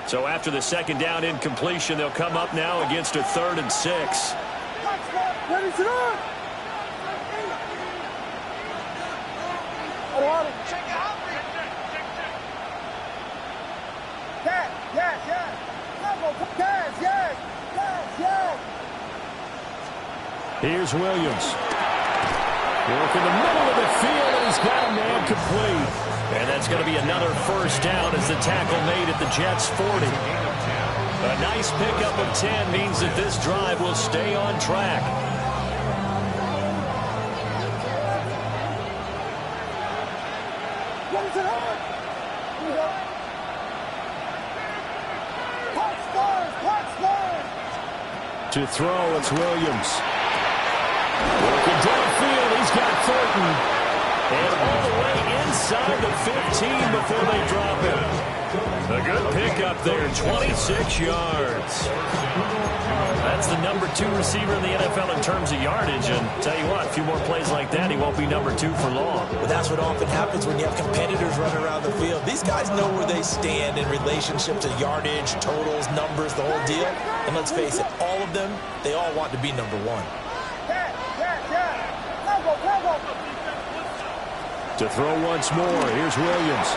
So after the second down incompletion, they'll come up now against a 3rd and 6. Here's Williams. Working the middle of the field, and he's got a man complete. And that's going to be another first down as the tackle made at the Jets' 40. A nice pickup of 10 means that this drive will stay on track. To throw, it's Williams. Working downfield, he's got Thornton. And all the way inside the 15 before they drop him. A good pickup there, 26 yards. That's the number 2 receiver in the NFL in terms of yardage. And tell you what, a few more plays like that, he won't be number 2 for long. But that's what often happens when you have competitors running around the field. These guys know where they stand in relationship to yardage, totals, numbers, the whole deal. And let's face it, all of them, they all want to be number 1. To throw once more, here's Williams.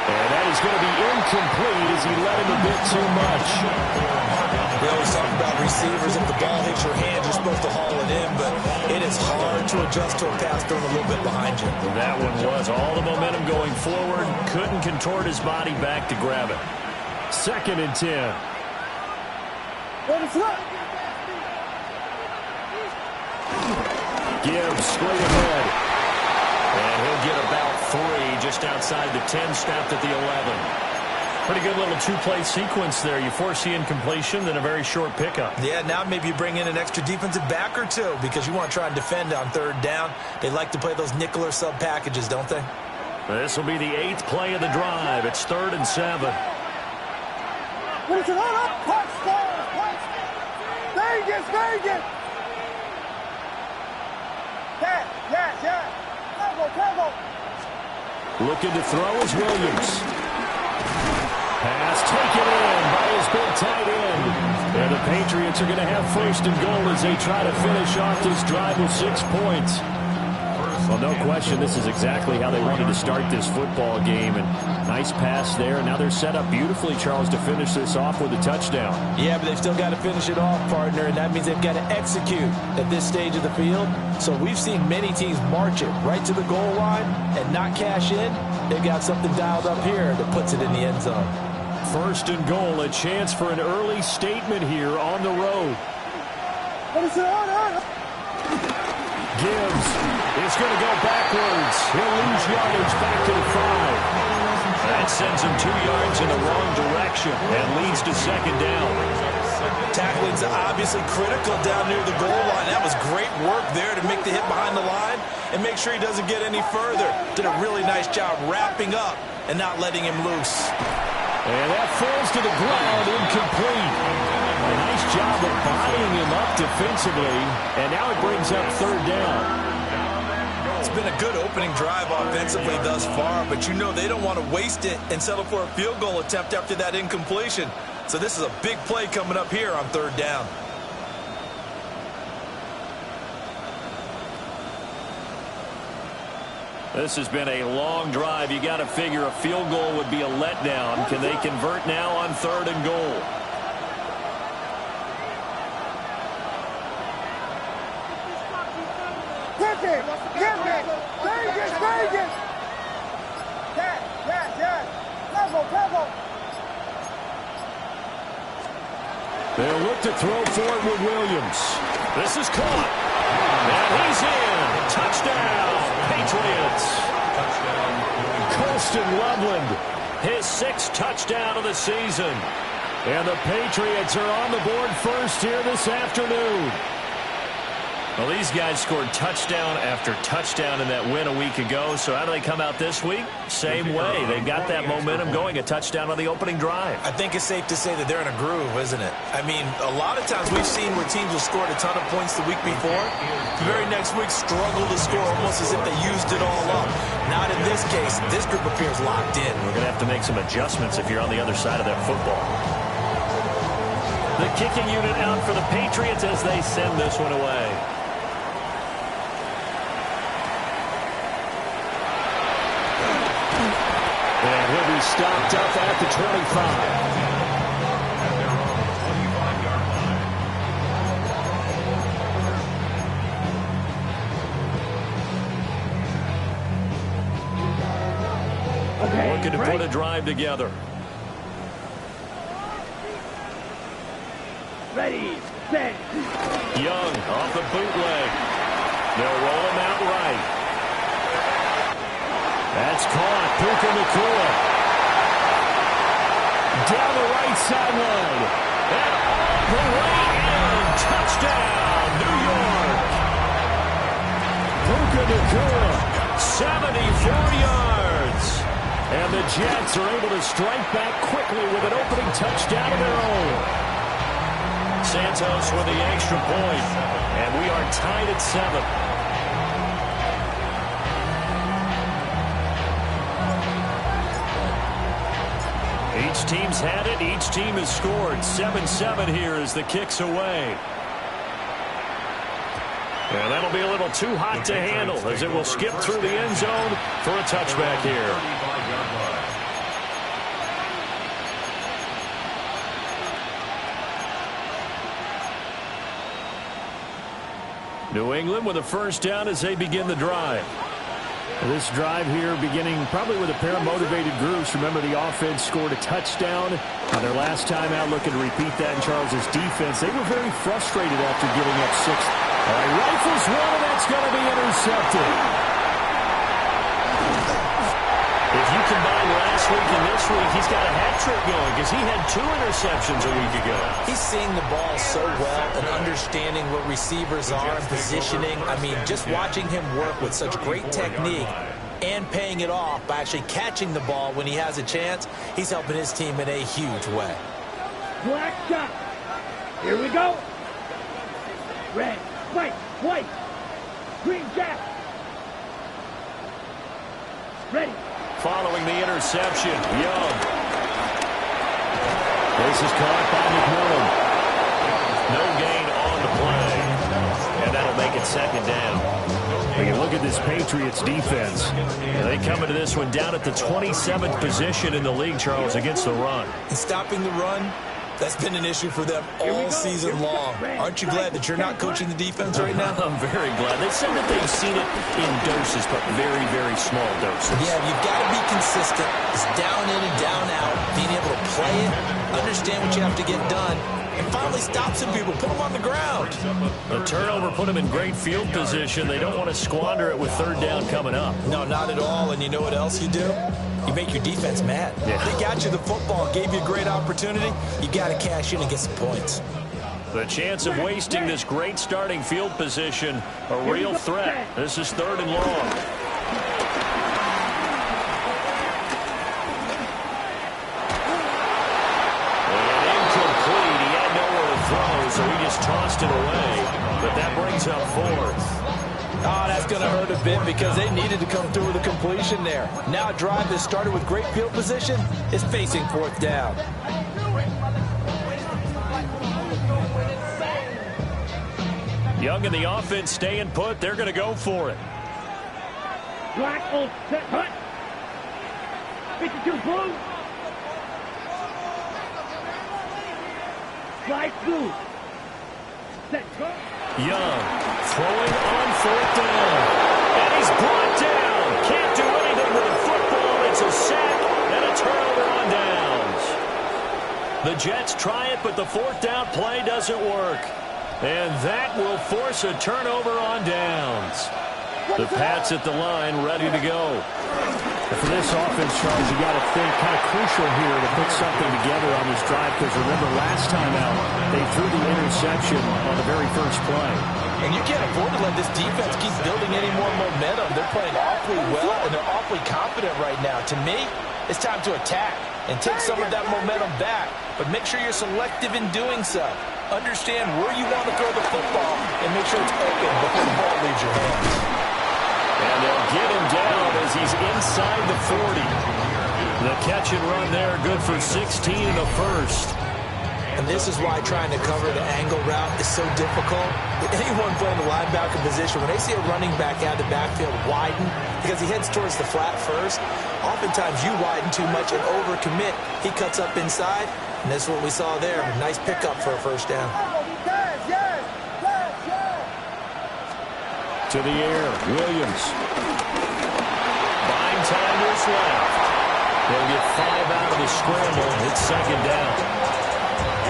And that is going to be incomplete as he let him a bit too much. We always talk about receivers. If the ball hits your hand, you're supposed to haul it in, but it is hard to adjust to a pass thrown a little bit behind you. That one was all the momentum going forward. Couldn't contort his body back to grab it. 2nd and 10. Gibbs straight ahead. And he'll get about 3 just outside the 10, stopped at the 11. Pretty good little 2-play sequence there. You force the incompletion, then a very short pickup. Yeah, now maybe you bring in an extra defensive back or 2 because you want to try and defend on 3rd down. They like to play those nickel or sub packages, don't they? This will be the 8th play of the drive. It's 3rd and 7. Vegas! Looking to throw is Williams. Pass taken in by his big tight end. And the Patriots are going to have 1st and goal as they try to finish off this drive with 6 points. Well, no question, this is exactly how they wanted to start this football game. And nice pass there. Now they're set up beautifully, Charles, to finish this off with a touchdown. Yeah, but they've still got to finish it off, partner, and that means they've got to execute at this stage of the field. So we've seen many teams march it right to the goal line and not cash in. They've got something dialed up here that puts it in the end zone. 1st and goal, a chance for an early statement here on the road. Gibbs is going to go backwards. He'll lose yardage back to the 5. That sends him 2 yards in the wrong direction and leads to 2nd down. Tackling's obviously critical down near the goal line. That was great work there to make the hit behind the line and make sure he doesn't get any further. Did a really nice job wrapping up and not letting him loose. And that falls to the ground, incomplete. A nice job of bodying him up defensively, and now it brings up 3rd down. It's been a good opening drive offensively thus far, but you know they don't want to waste it and settle for a field goal attempt after that incompletion. So this is a big play coming up here on 3rd down. This has been a long drive. You got to figure a field goal would be a letdown. Can they convert now on 3rd and goal? Vegas! They'll look to throw for it with Williams. This is caught. And he's in. Touchdown, Patriots. Colston Loveland, his 6th touchdown of the season. And the Patriots are on the board first here this afternoon. Well, these guys scored touchdown after touchdown in that win a week ago. So how do they come out this week? Same way. They got that momentum going, a touchdown on the opening drive. I think it's safe to say that they're in a groove, isn't it? I mean, a lot of times we've seen where teams have scored a ton of points the week before. The very next week struggle to score almost as if they used it all up. Not in this case. This group appears locked in. We're going to have to make some adjustments if you're on the other side of that football. The kicking unit out for the Patriots as they send this one away. And he'll be stopped up at the 25. Looking to put a drive together. Ready, set. Young off the bootleg. They'll roll him out right. That's caught. Puka Nacua. Down the right sideline. And all the way in. Touchdown, New York. Puka Nacua, 74 yards. And the Jets are able to strike back quickly with an opening touchdown of their own. Santos with the extra point. And we are tied at 7. Each team's had it. Each team has scored. 7-7 here as the kick's away. And that'll be a little too hot to handle as it will skip through the end zone for a touchback here. New England with a first down as they begin the drive. This drive here beginning probably with a pair of motivated groups. Remember, the offense scored a touchdown on their last time out, looking to repeat that in Charles's defense. They were very frustrated after giving up 6. All right, rifles one, and that's going to be intercepted. If you combine last week and this week, he's got a hat trick going because he had 2 interceptions a week ago. He's seeing the ball so well and understanding what receivers are and positioning. I mean, just watching him work with such great technique and paying it off by actually catching the ball when he has a chance, he's helping his team in a huge way. Black shot. Here we go. Red, white, green jack. Ready. Following the interception, Young. This is caught by McMillan. No gain on the play. And that'll make it second down. When you look at this Patriots defense, They come into this one down at the 27th position in the league, Charles, against the run. And stopping the run, that's been an issue for them all season long. Aren't you glad that you're not coaching the defense right now? I'm very glad. They said that they've seen it in doses, but very, very small doses. Yeah, you've got to be consistent. It's down in and down out. Being able to play it, understand what you have to get done, and finally stop some people, put them on the ground. The turnover put them in great field position. They don't want to squander it with third down coming up. No, not at all. And you know what else you do? You make your defense mad. Yeah. They got you the football, gave you a great opportunity. You got to cash in and get some points. The chance of wasting this great starting field position, a real threat. This is 3rd and long. And incomplete. He had nowhere to throw, so he just tossed it away. But that brings up 4th. Oh, that's going to hurt a bit because they needed to come through with a completion there. Now a drive that started with great field position is facing 4th down. Young and the offense staying put. They're going to go for it. Black, old, set, hut. 52 blue. Black, blue. Set, cut. Young throwing on 4th down. And he's brought down. Can't do anything with the football. It's a sack and a turnover on downs. The Jets try it, but the 4th down play doesn't work. And that will force a turnover on downs. The Pats at the line ready to go. for this offense, Charles, you got to think kind of crucial here to put something together on this drive, because remember last time out, they threw the interception on the very first play. And you can't afford to let this defense keep building any more momentum. They're playing awfully well, and they're awfully confident right now. To me, it's time to attack and take some of that momentum back. But make sure you're selective in doing so. Understand where you want to throw the football and make sure it's open before the ball leaves your hands. And they'll get him down as he's inside the 40. The catch and run there, good for 16 and a first. And this is why trying to cover the angle route is so difficult. Anyone playing the linebacker position, when they see a running back out of the backfield widen because he heads towards the flat first, oftentimes you widen too much and overcommit. He cuts up inside, and this is what we saw there. Nice pickup for a first down. To the air, Williams. Buying time is left. They'll get 5 out of the scramble. It's second down.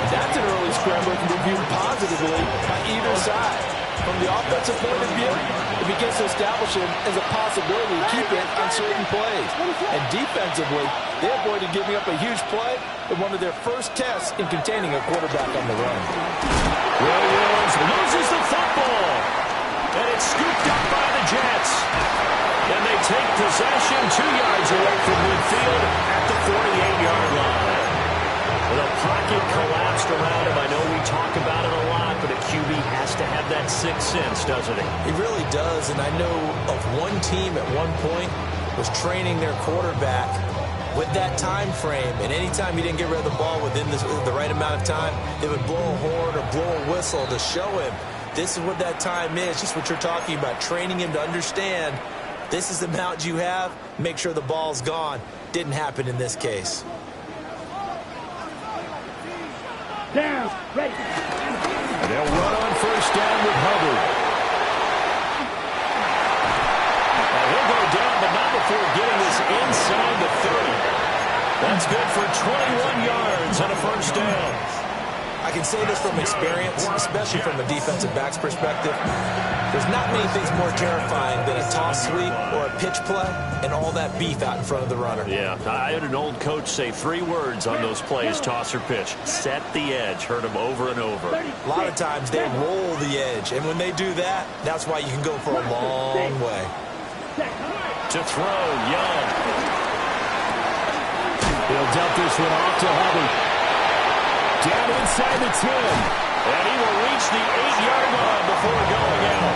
That's an early scramble that can be viewed positively by either side. From the offensive point of view, it begins to establish him as a possibility to keep it in certain plays. And defensively, they avoided giving up a huge play in one of their first tests in containing a quarterback on the run. Williams loses the football. And it's scooped up by the Jets. And they take possession 2 yards away from midfield at the 48-yard line. The pocket collapsed around him. I know we talk about it a lot, but a QB has to have that sixth sense, doesn't he? He really does, and I know of one team at one point was training their quarterback with that time frame, and anytime he didn't get rid of the ball within the right amount of time, they would blow a horn or blow a whistle to show him this is what that time is, just what you're talking about, training him to understand this is the amount you have, make sure the ball's gone. Didn't happen in this case. Down, ready. They'll run on first down with Hubbard. And he'll go down, but not before getting this inside the 30. That's good for 21 yards and a first down. I can say this from experience, especially from a defensive back's perspective. There's not many things more terrifying than a toss sweep or a pitch play and all that beef out in front of the runner. Yeah, I heard an old coach say 3 words on those plays, toss or pitch. Set the edge. Heard him over and over. A lot of times they roll the edge, and when they do that, that's why you can go for a long way. To throw, Young. He'll dump this one off to Hubbard. Down inside the 10. And he will reach the 8-yard line before going out.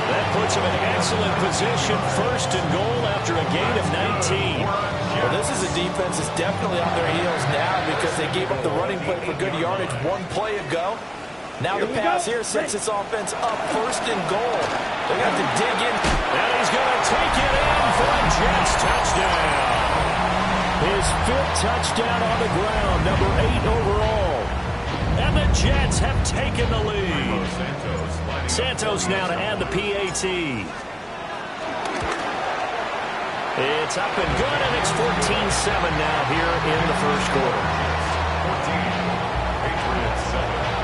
That puts him in excellent position. First and goal after a gain of 19. Well, this is a defense that's definitely on their heels now because they gave up the running play for good yardage one play ago. Now the pass here sets this offense up first and goal. They're going to have to dig in. And he's going to take it in for a Jets touchdown. His 5th touchdown on the ground, number 8 overall. And the Jets have taken the lead. Santos now to add the PAT. It's up and good, and it's 14-7 now here in the first quarter. 14, Patriots 7.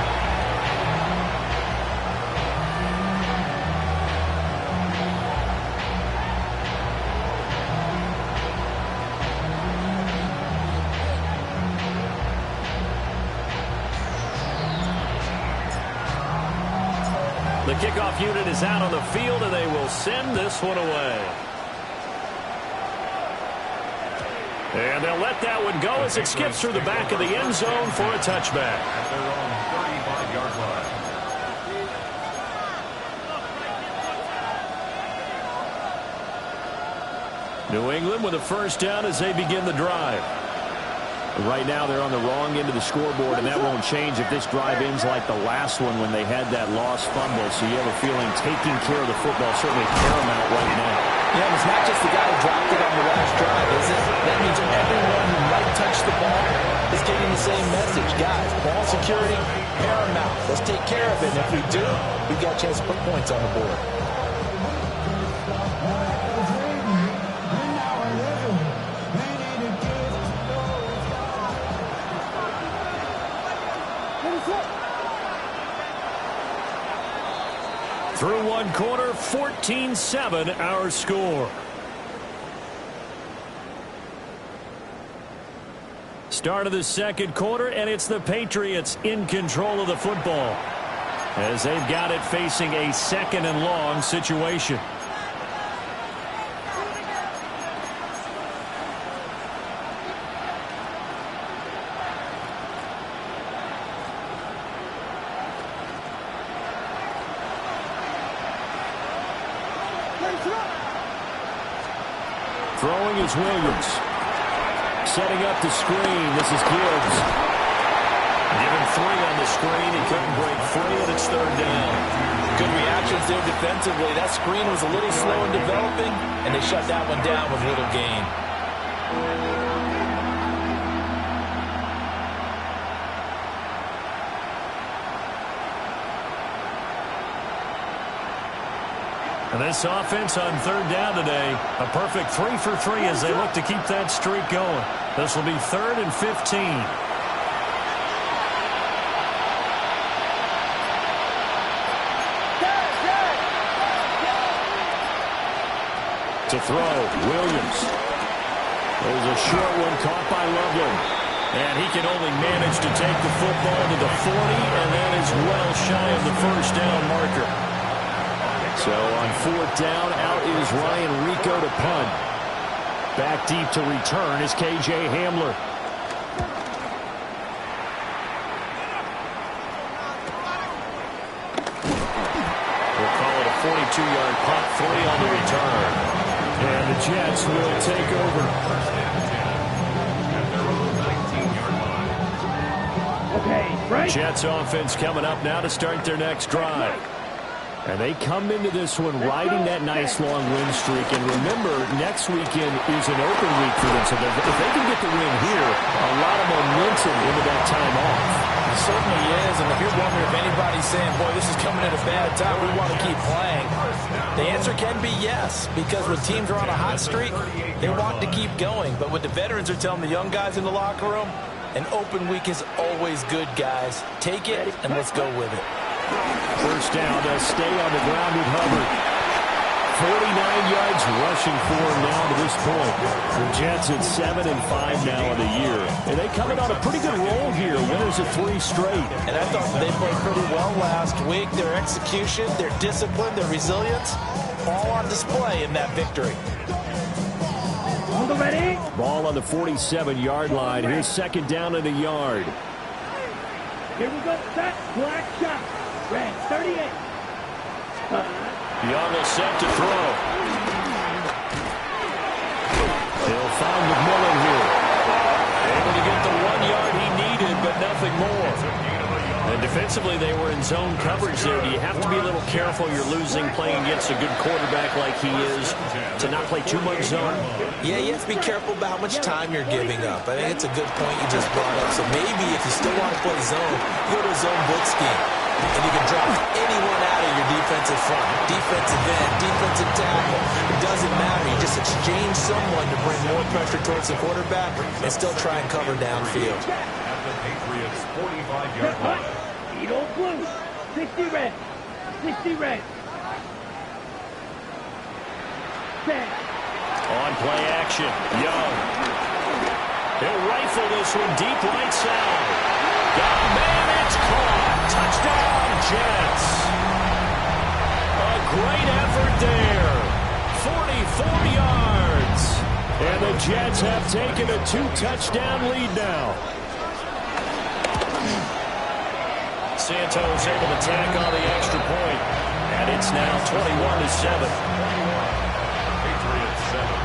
The kickoff unit is out on the field, and they will send this one away. And they'll let that one go as it skips through the back of the end zone for a touchback. At their own 35-yard line. New England with a first down as they begin the drive. Right now they're on the wrong end of the scoreboard, and that won't change if this drive ends like the last one when they had that lost fumble. So you have a feeling taking care of the football is certainly paramount right now. Yeah, and it's not just the guy who dropped it on the last drive, is it? That means everyone who might touch the ball is getting the same message. Guys, ball security, paramount. Let's take care of it. And if we do, we've got a chance to put points on the board. Through one quarter, 14-7 our score. Start of the second quarter, and it's the Patriots in control of the football. as they've got it facing a 2nd and long situation. Throwing is Williams. Setting up the screen. This is Gibbs. Given 3 on the screen. He couldn't break free, and it's 3rd down. Good reactions there defensively. That screen was a little slow in developing, and they shut that one down with little gain. And this offense on 3rd down today, a perfect 3 for 3 as they look to keep that streak going. This will be 3rd and 15. To throw, Williams. There's a short one caught by Loveland. And he can only manage to take the football to the 40, and that is well shy of the 1st down marker. So on 4th down, out is Ryan Rico to punt. Back deep to return is K.J. Hamler. We'll call it a 42-yard punt, 3 on the return. And the Jets will take over. Okay, right. Jets offense coming up now to start their next drive. And they come into this one riding that nice long win streak. And remember, next weekend is an open week for them. So if they can get the win here, a lot of momentum into that time off. It certainly is. And if you're wondering if anybody's saying, boy, this is coming at a bad time, we want to keep playing, the answer can be yes. Because when teams are on a hot streak, they want to keep going. But what the veterans are telling the young guys in the locker room, an open week is always good, guys. Take it, and let's go with it. 1st down, they'll stay on the ground with Hubbard. 49 yards rushing for him now to this point. The Jets at 7 and 5 now in the year. And they coming on a pretty good roll here. Winners of 3 straight. And I thought they played pretty well last week. Their execution, their discipline, their resilience, all on display in that victory. Ready? Ball on the 47-yard line. Here's 2nd down and a yard. Here we go. Set. Black shot. Red. 38. Young is set to throw. He'll find McMillan here. Able to get the 1 yard he needed, but nothing more. And defensively, they were in zone coverage there. Do you have to be a little careful? You're losing playing against a good quarterback like he is to not play too much zone? Yeah, you have to be careful about how much time you're giving up. I think it's a good point you just brought up. So maybe if you still want to play zone, go to a zone blitz scheme. And you can drop anyone out of your defensive front, defensive end, defensive tackle. It doesn't matter. You just exchange someone to bring more pressure towards the quarterback and still try and cover downfield. Patriots 45-yard line. Eagle blue. 60 red. 60 red. 10. On play action, Young. He'll rifle this one deep right side. Got a man, it's caught. Touchdown, Jets. A great effort there. 44 yards. And the Jets have taken a 2-touchdown lead now. Santos able to tack on the extra point. And it's now 21-7. Patriots 7.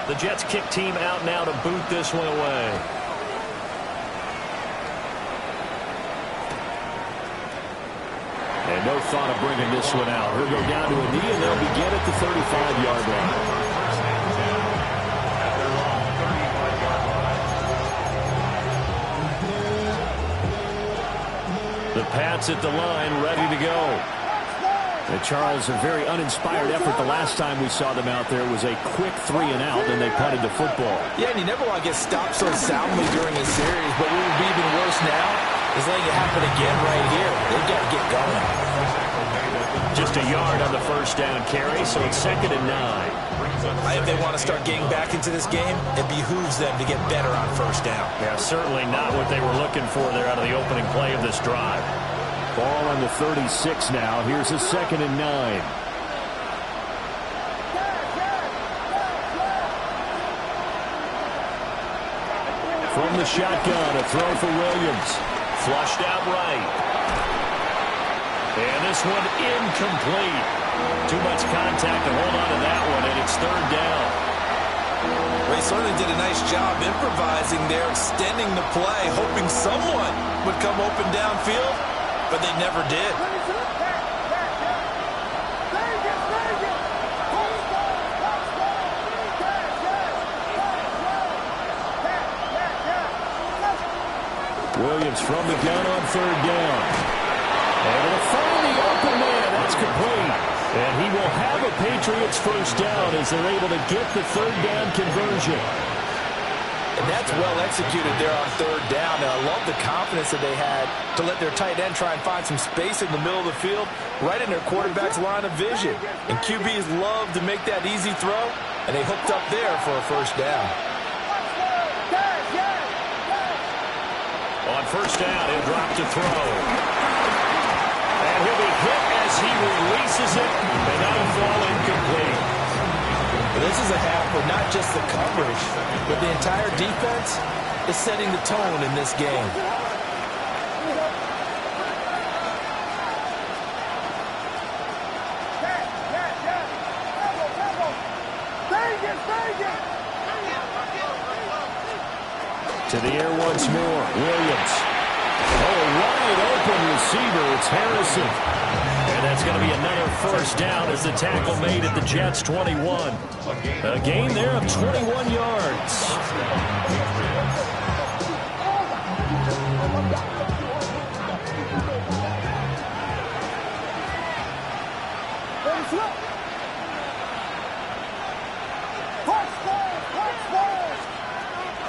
The Jets kick team out now to boot this one away. And no thought of bringing this one out. He'll go down to a knee, and they'll begin at the 35-yard line. The The Pats at the line, ready to go. And Charles, a very uninspired effort the last time we saw them out there was a quick 3 and out, and they punted the football. Yeah, and you never want to get stopped so soundly during a series, but what would be even worse now is letting it happen again right here. They've got to get going. Just a yard on the first down carry, so it's 2nd and 9. If they want to start getting back into this game, it behooves them to get better on first down. Yeah, certainly not what they were looking for there out of the opening play of this drive. Ball on the 36 now. Here's a 2nd and 9. From the shotgun, a throw for Williams. Flushed out right. And this one incomplete. Too much contact to hold on to that one, and it's 3rd down. They certainly did a nice job improvising there, extending the play, hoping someone would come open downfield, but they never did. Williams from the gun on 3rd down. Able to find the open man. That's complete. And he will have a Patriots first down as they're able to get the 3rd down conversion. And that's well executed there on 3rd down. And I love the confidence that they had to let their tight end try and find some space in the middle of the field, right in their quarterback's line of vision. And QBs love to make that easy throw, and they hooked up there for a first down. On first down, he'll drop to throw. And he'll be hit as he releases it, and that'll fall incomplete. This is a half where not just the coverage, but the entire defense is setting the tone in this game. To the air once more. Williams. Oh, wide open receiver. It's Harrison. And that's going to be another first down as the tackle made at the Jets' 21. A gain there of 21 yards.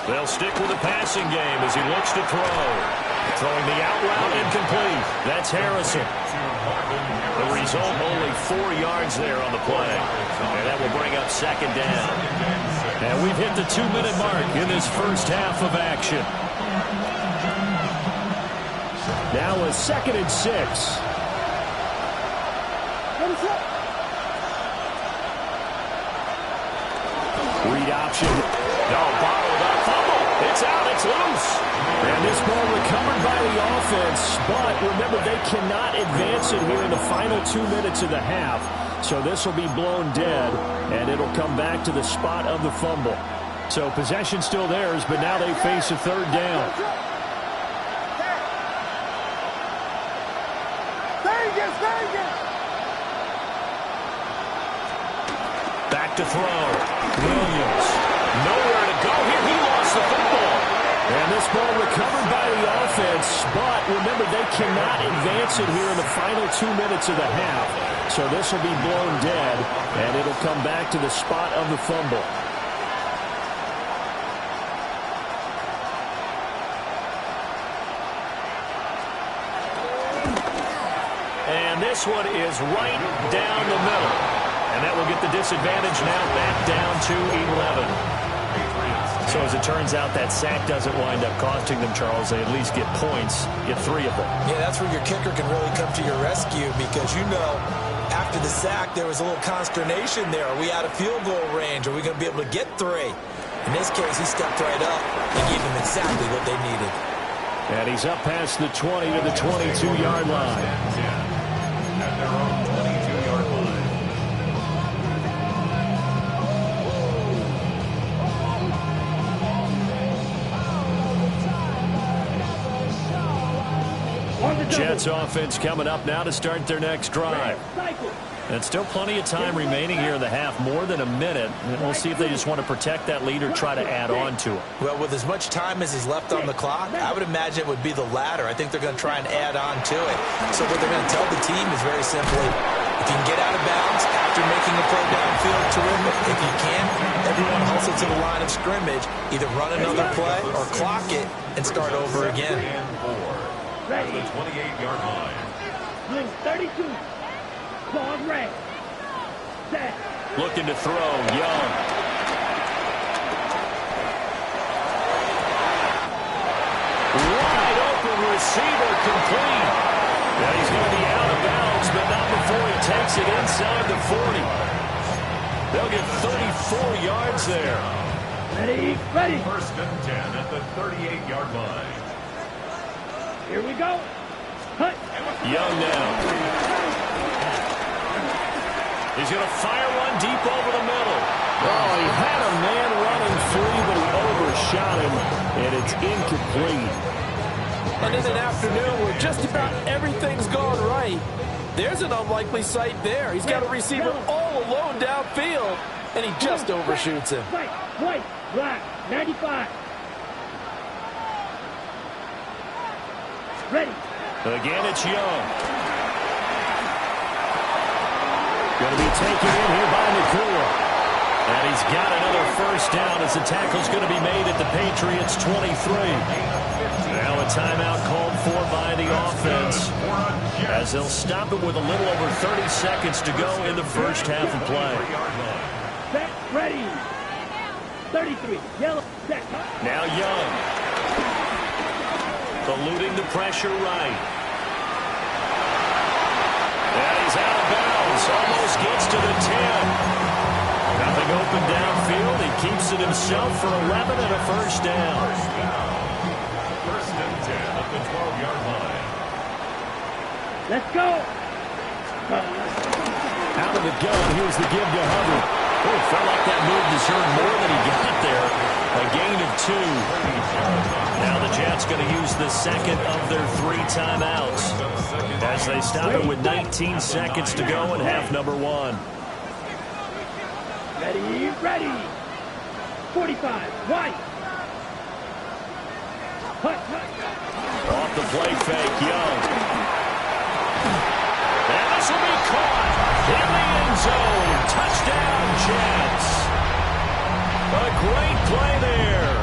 They'll stick with the passing game as he looks to throw. Throwing the out route incomplete. That's Harrison. The result, only 4 yards there on the play. And that will bring up 2nd down. And we've hit the 2-minute mark in this first half of action. Now a 2nd and 6. Read option. No, bottled up. Fumble. It's out. It's loose. And this ball recovered by the offense, but remember, they cannot advance it here in the final 2 minutes of the half. So this will be blown dead, and it'll come back to the spot of the fumble. So possession still theirs, but now they face a 3rd down. Back to throw. Williams. Nowhere to go here. He lost the football. And this ball recovered by the offense, but remember, they cannot advance it here in the final 2 minutes of the half. So this will be blown dead, and it'll come back to the spot of the fumble. And this one is right down the middle. And that will get the disadvantage now back down to 11. So as it turns out, that sack doesn't wind up costing them, Charles. They at least get points, get 3 of them. Yeah, that's where your kicker can really come to your rescue because, you know, after the sack, there was a little consternation there. Are we out of field goal range? Are we going to be able to get 3? In this case, he stepped right up and gave them exactly what they needed. And he's up past the 20 to the 22-yard line. At their own 22-yard line. Jets offense coming up now to start their next drive. And still plenty of time remaining here in the half, more than a minute. And we'll see if they just want to protect that lead or try to add on to it. Well, with as much time as is left on the clock, I would imagine it would be the latter. I think they're going to try and add on to it. So what they're going to tell the team is very simply, if you can get out of bounds after making a play downfield, terrific. If you can't, everyone hustle to the line of scrimmage, either run another play or clock it and start over again. Ready. The 28-yard line. Blue 32. Ball red. Set. Looking to throw, Young. Wide open receiver, complete. Now he's going to be out of bounds, but not before he takes it inside the 40. They'll get 34 yards there. Ready, ready. First and 10 at the 38-yard line. Here we go. Cut. Young now. He's going to fire one deep over the middle. Oh, he had a man running free, but he overshot him, and it's incomplete. And in an afternoon where just about everything's going right, there's an unlikely sight there. He's got a receiver all alone downfield, and he just overshoots him. White, black, 95. Ready. Again, it's Young. Going to be taken in here by Nakua. And he's got another first down as the tackle's going to be made at the Patriots' 23. Now a timeout called for by the offense as they'll stop it with a little over 30 seconds to go in the first half of play. Set, ready. 33, yellow, set. Now Young. Eluding the pressure right. And he's out of bounds. Almost gets to the 10. Nothing open downfield. He keeps it himself for 11 and a first down. First and 10 at the 12-yard line. Let's go. Out of the gun. Here's the give to Hubbard. Oh, it felt like that move deserved more than he got there. A gain of 2. Now the Jets going to use the second of their 3 timeouts as they stop it with 19 seconds to go in half number 1. Ready, ready. 45, white. Hut, hut. Off the play fake, Young. And this will be caught in the end zone. Touchdown, Jets. A great play there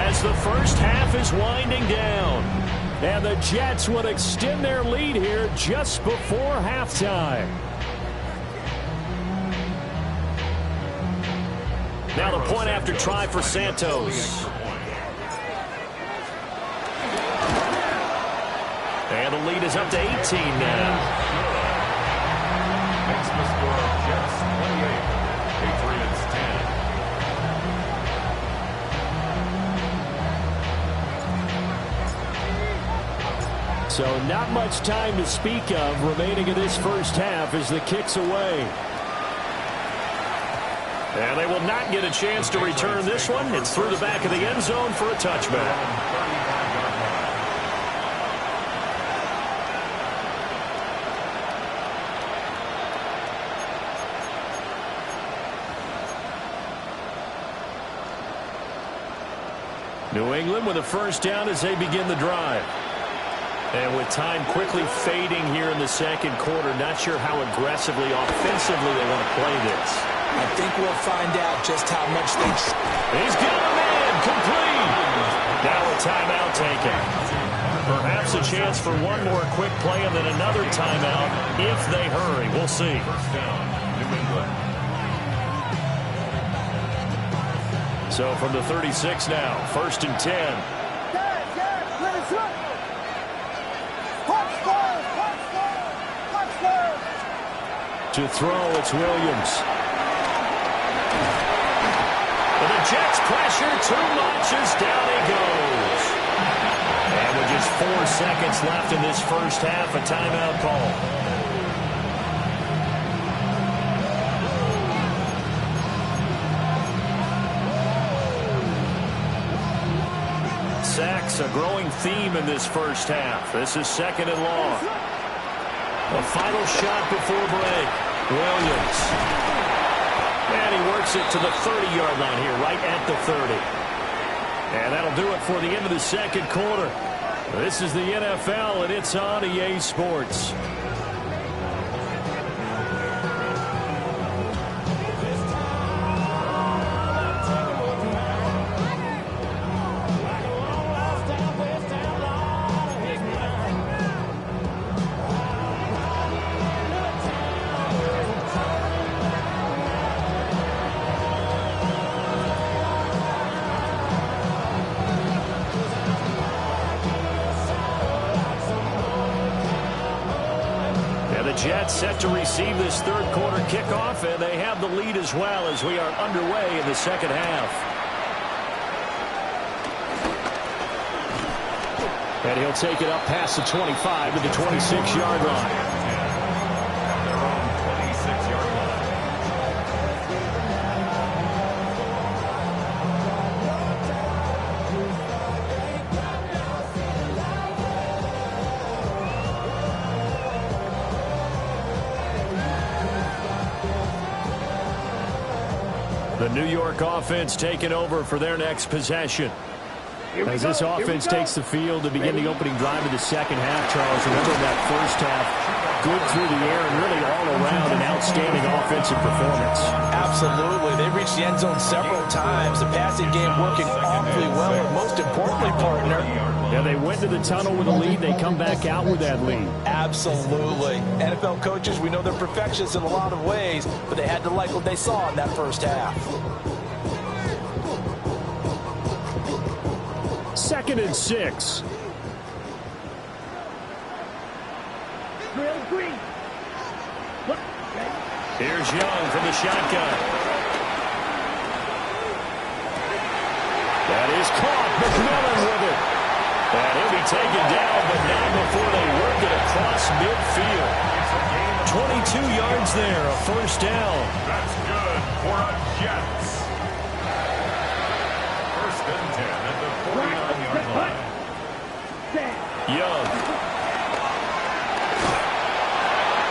as the first half is winding down. And the Jets would extend their lead here just before halftime. Now the point after try for Santos. And the lead is up to 18 now. Makes the score of Jets 28, Patriots 10. So not much time to speak of remaining in this first half as the kick's away. And they will not get a chance to return this one. It's through the back of the end zone for a touchback. New England with a first down as they begin the drive. And with time quickly fading here in the second quarter, not sure how aggressively, offensively they want to play this. I think we'll find out just how much they... He's got a man, complete. Now a timeout taken. Perhaps a chance for one more quick play and then another timeout if they hurry. We'll see. First down, New England. So from the 36 now, first and 10. To throw, it's Williams. And the Jets pressure too much as down he goes. And with just 4 seconds left in this first half, a timeout call. Sacks, a growing theme in this first half. This is second and long. A final shot before break. Williams. And he works it to the 30-yard line here, right at the 30. And that'll do it for the end of the second quarter. This is the NFL, and it's on EA Sports. Jets set to receive this third quarter kickoff, and they have the lead as well as we are underway in the second half. And he'll take it up past the 25 to the 26-yard line. At their own 26-yard line. The New York offense taking over for their next possession. As this offense takes the field to begin the opening drive of the second half, Charles, remember that first half, good through the air and really all around an outstanding offensive performance. Absolutely. They reached the end zone several times. The passing game working awfully well. And most importantly, partner. Yeah, they went to the tunnel with a lead. They come back out with that lead. Absolutely. NFL coaches, we know they're perfectionists in a lot of ways, but they had to like what they saw in that first half. 2nd and 6. Green. Here's Young from the shotgun. That is caught. McMillan with it. And he'll be taken down, but not before they work it across midfield. 22 yards there, a first down. That's good for a Jets. First and 10 at the 49-yard line. Young.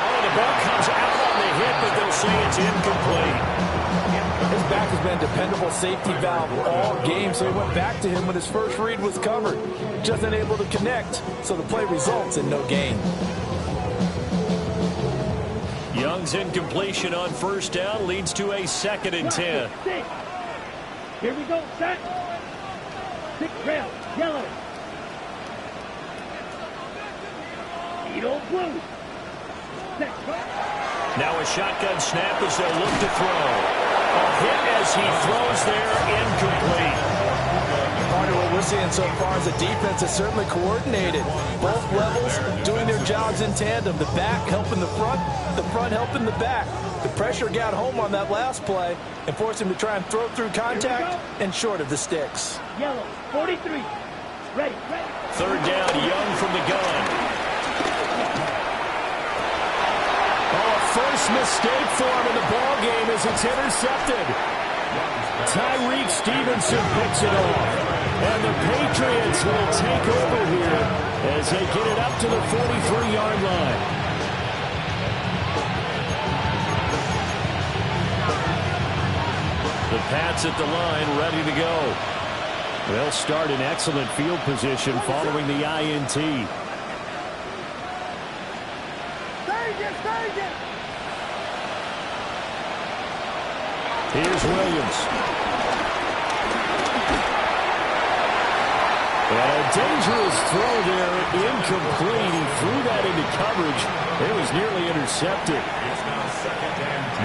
Oh, the ball comes out on the hit, but they'll say it's incomplete. His back has been a dependable safety valve all game, so he went back to him when his first read was covered. Just unable to connect, so the play results in no gain. Young's incompletion on first down leads to a 2nd and 10. Here we go, set. 6 rail, yellow. Edo blue. Set. Now a shotgun snap as they'll look to throw. A hit as he throws there, incomplete. Part of what we're seeing so far is the defense is certainly coordinated. Both levels doing their jobs in tandem. The back helping the front helping the back. The pressure got home on that last play and forced him to try and throw through contact and short of the sticks. Yellow, 43. Ready. Third down, Young from the gun. First mistake for him in the ball game as it's intercepted. Tyreek Stevenson picks it off. And the Patriots will take over here as they get it up to the 43-yard line. The Pats at the line ready to go. They'll start in excellent field position following the INT. Here's Williams. And a dangerous throw there, incomplete. He threw that into coverage. It was nearly intercepted.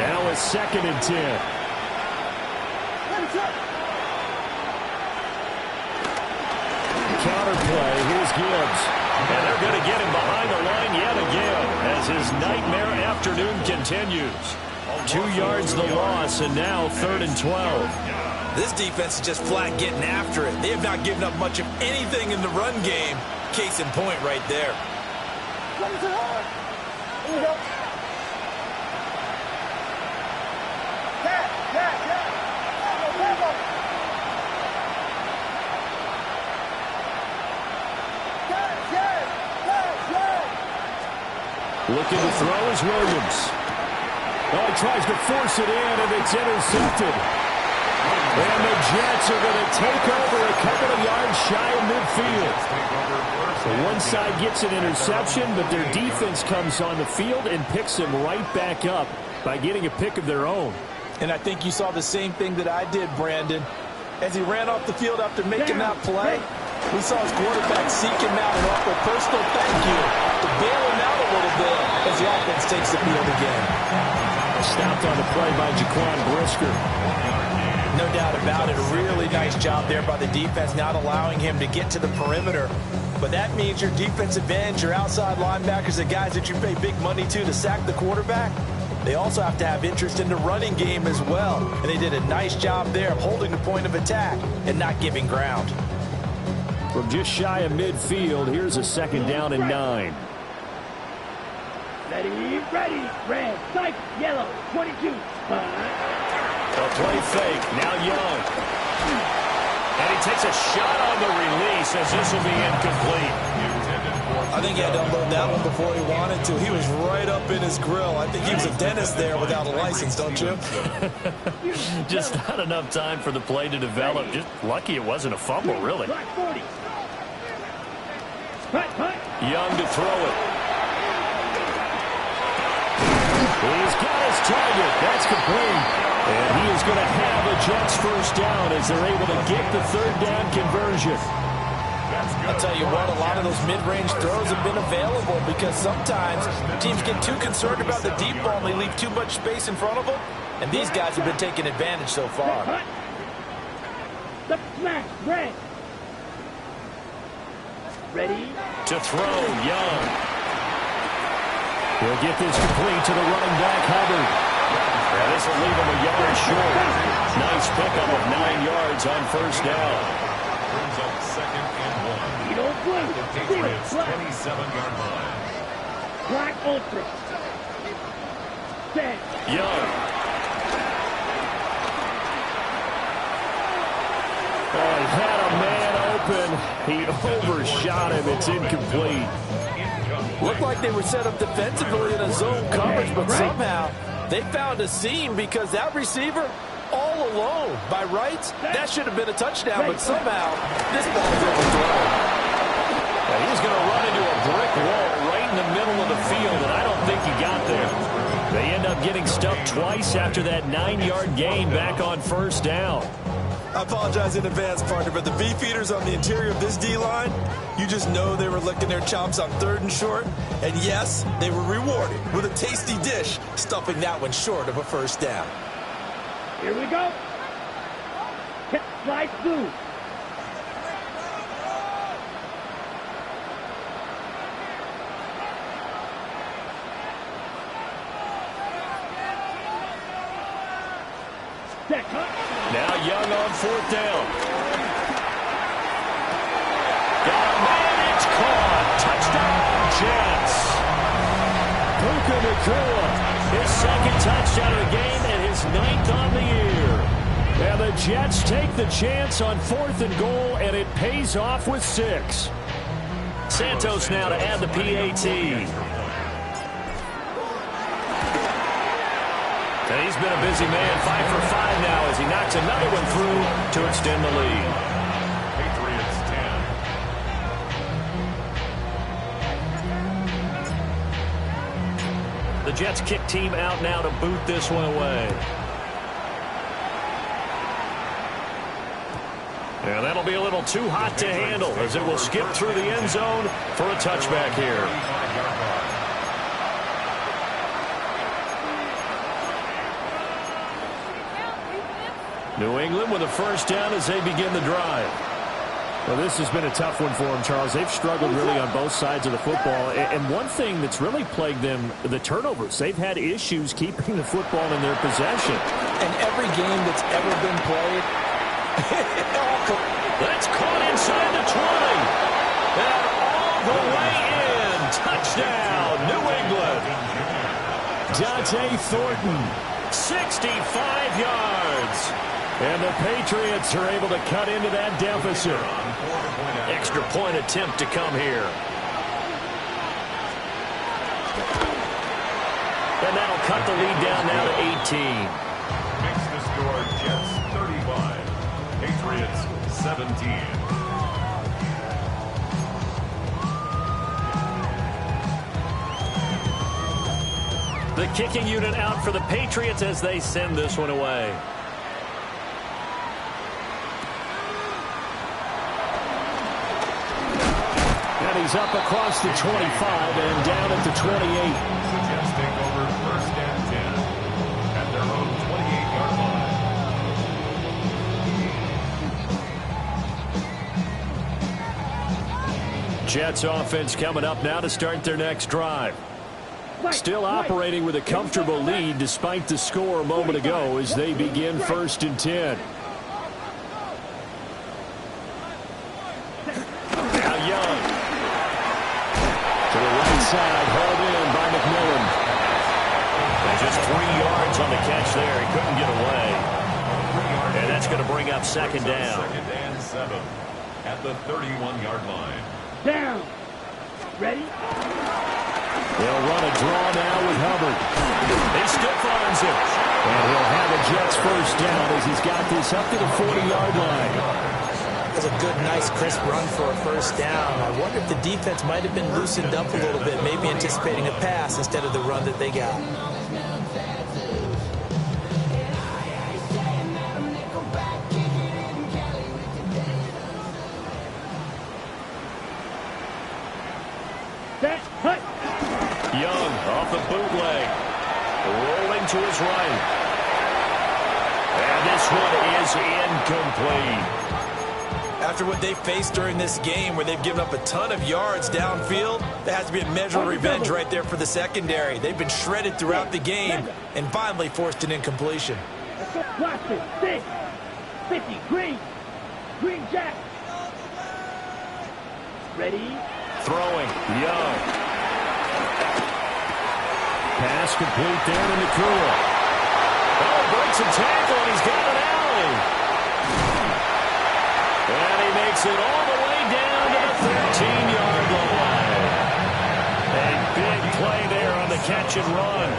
Now a 2nd and 10. Counterplay, here's Gibbs. And they're going to get him behind the line yet again as his nightmare afternoon continues. 2 yards the loss, and now 3rd and 12. This defense is just flat getting after it. They have not given up much of anything in the run game. Case in point right there. Looking to throw is Williams. Oh, he tries to force it in, and it's intercepted. And the Jets are going to take over a couple of yards shy of midfield. So one side gets an interception, but their defense comes on the field and picks them right back up by getting a pick of their own. And I think you saw the same thing that I did, Brandon. As he ran off the field after making that play, we saw his quarterback seek him out and offer a personal thank you to bail him out a little bit as the offense takes the field again. Stopped on the play by Jaquan Brisker. No doubt about it. A really nice job there by the defense, not allowing him to get to the perimeter. But that means your defensive ends, your outside linebackers, the guys that you pay big money to sack the quarterback, they also have to have interest in the running game as well. And they did a nice job there of holding the point of attack and not giving ground. From just shy of midfield, here's a 2nd down and 9. Ready, red, sight, yellow, 22. A play fake, now Young. And he takes a shot on the release as this will be incomplete. I think he had to unload that one before he wanted to. He was right up in his grill. I think he was a dentist there without a license, don't you? Just not enough time for the play to develop. Just lucky it wasn't a fumble, really. Young to throw it. He's got his target. That's complete. And he is going to have a Jets 1st down as they're able to get the 3rd down conversion. I'll tell you what, a lot of those mid-range throws have been available because sometimes teams get too concerned about the deep ball and they leave too much space in front of them. And these guys have been taking advantage so far. The smash, red. Ready? To throw, Young. He'll get this complete to the running back, Hubbard. Yeah, this will leave him a yard short. Nice pickup of 9 yards on 1st down. Brings up 2nd and 1. You don't blue. The Patriots 27-yard line. Black ultra. Set. Young. Oh, he had a man open. He overshot him. It's incomplete. Looked like they were set up defensively in a zone coverage, but somehow they found a seam because that receiver all alone. By rights, that should have been a touchdown, but somehow this ball is overthrown. He's going to run into a brick wall right in the middle of the field, and I don't think he got there. They end up getting stuffed twice after that 9-yard gain back on 1st down. I apologize in advance, partner, but the beefeaters on the interior of this D-line, you just know they were licking their chops on 3rd and short. And yes, they were rewarded with a tasty dish, stuffing that one short of a 1st down. Here we go. Slide through. Now Young on 4th down. Got a man, it's caught. Touchdown, Jets. Puka Nacua, His 2nd touchdown of the game and his 9th on the year. and the Jets take the chance on 4th and goal, and it pays off with 6. Santos now to add the PAT. And he's been a busy man, 5 for 5 now as he knocks another one through to extend the lead. Patriots 10. The Jets kick team out now to boot this one away. And that'll be a little too hot to handle as it will skip through the end zone for a touchback here. New England with a 1st down as they begin the drive. Well, this has been a tough one for them, Charles. They've struggled really on both sides of the football. And one thing that's really plagued them, the turnovers. They've had issues keeping the football in their possession. And every game that's ever been played, that's caught inside the 20. And all the way in. Touchdown, New England. Dante Thornton, 65 yards. and the Patriots are able to cut into that deficit. Extra point attempt to come here. And that'll cut the lead down now to 18. Makes the score Jets 35, Patriots 17. The kicking unit out for the Patriots as they send this one away. And he's up across the 25 and down at the 28. The Jets take over 1st and 10 at their own 28-yard line. Jets offense coming up now to start their next drive. Still operating with a comfortable lead despite the score a moment ago as they begin 1st and 10. Now Young. To the right side, hauled in by McMillan. And just 3 yards on the catch there. He couldn't get away. And that's going to bring up 2nd down. 2nd and 7 at the 31-yard line. Down. Ready? They'll run a draw now with Hubbard. He stiff arms it. And he'll have a Jets 1st down as he's got this up to the 40-yard line. That's a good, nice, crisp run for a 1st down. I wonder if the defense might have been loosened up a little bit, maybe anticipating a pass instead of the run that they got. Set. Hut. Young off the bootleg. Rolling to his right. And this one is incomplete. After what they faced during this game where they've given up a ton of yards downfield, there has to be a measure of revenge right there for the secondary. They've been shredded throughout the game and finally forced an incompletion. Watch it. 6. 50. Green. Green Jack. Ready? Throwing. Young. Pass complete there to Nakua. Oh, breaks a tackle, and he's got an alley. And he makes it all the way down to the 13-yard line. A big play there on the catch and run.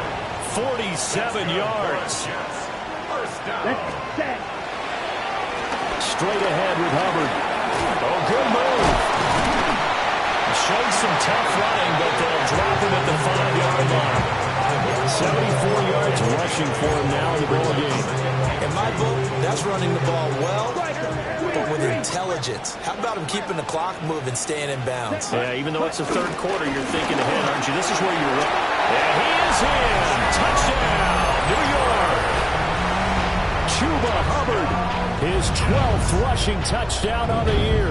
47 yards. Let's set. Straight ahead with Hubbard. Oh, good move. Showed some tough running, but they'll drop him at the 5-yard line. 74 yards rushing for him now in the ball game. In my book, that's running the ball well, but with intelligence. How about him keeping the clock moving, staying in bounds? Yeah, even though it's the 3rd quarter, you're thinking ahead, aren't you? This is where you're up. And he is in. Touchdown, New York. Chuba Hubbard, his 12th rushing touchdown on the year.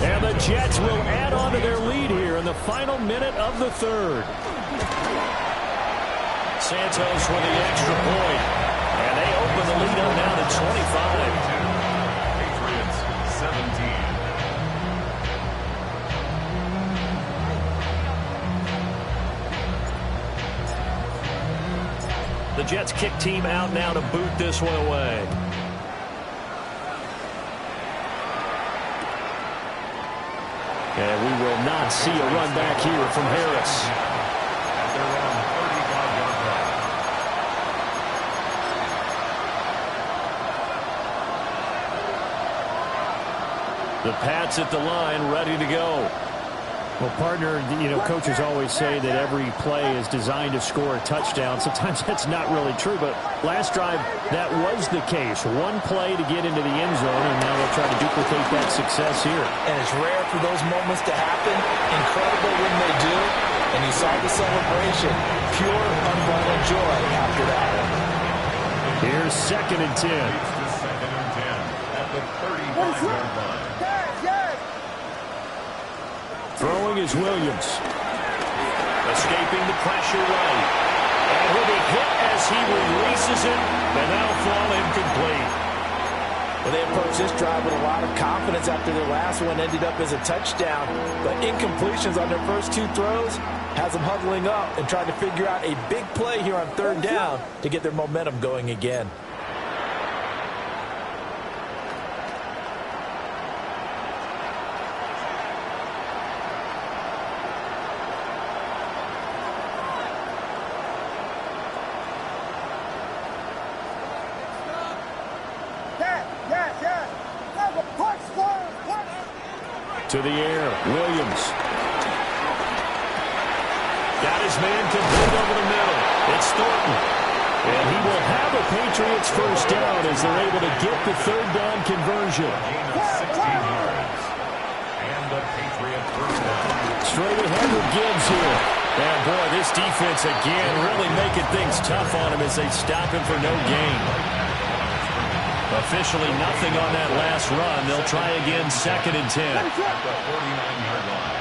And the Jets will add on to their lead here in the final minute of the 3rd. Santos with the extra point. And they open the lead up now to 25. Patriots 17. The Jets kick team out now to boot this one away. And we will not see a run back here from Harris. At their own 35-yard line. The Pats at the line, ready to go. Well, partner, you know, coaches always say that every play is designed to score a touchdown. Sometimes that's not really true, but last drive, that was the case. One play to get into the end zone, and now they'll try to duplicate that success here. And it's rare for those moments to happen. Incredible when they do. And you saw the celebration. Pure, unbridled joy after that. Here's 2nd and 10. Leads to 2nd and 10 at the 35-yard line. Throwing is Williams. Escaping the pressure right. And he'll be hit as he releases it. And that'll fall incomplete. Well, they approached this drive with a lot of confidence after their last one ended up as a touchdown. But incompletions on their first 2 throws has them huddling up and trying to figure out a big play here on 3rd down to get their momentum going again. To the air, Williams. Got his man complete over the middle. It's Thornton. And he will have a Patriots first down as they're able to get the third down conversion. Gain of 16 yards. And the Patriots first down. Straight ahead with Gibbs here. And boy, this defense again really making things tough on him as they stop him for no gain. Officially nothing on that last run. They'll try again 2nd and 10. At the 49-yard line.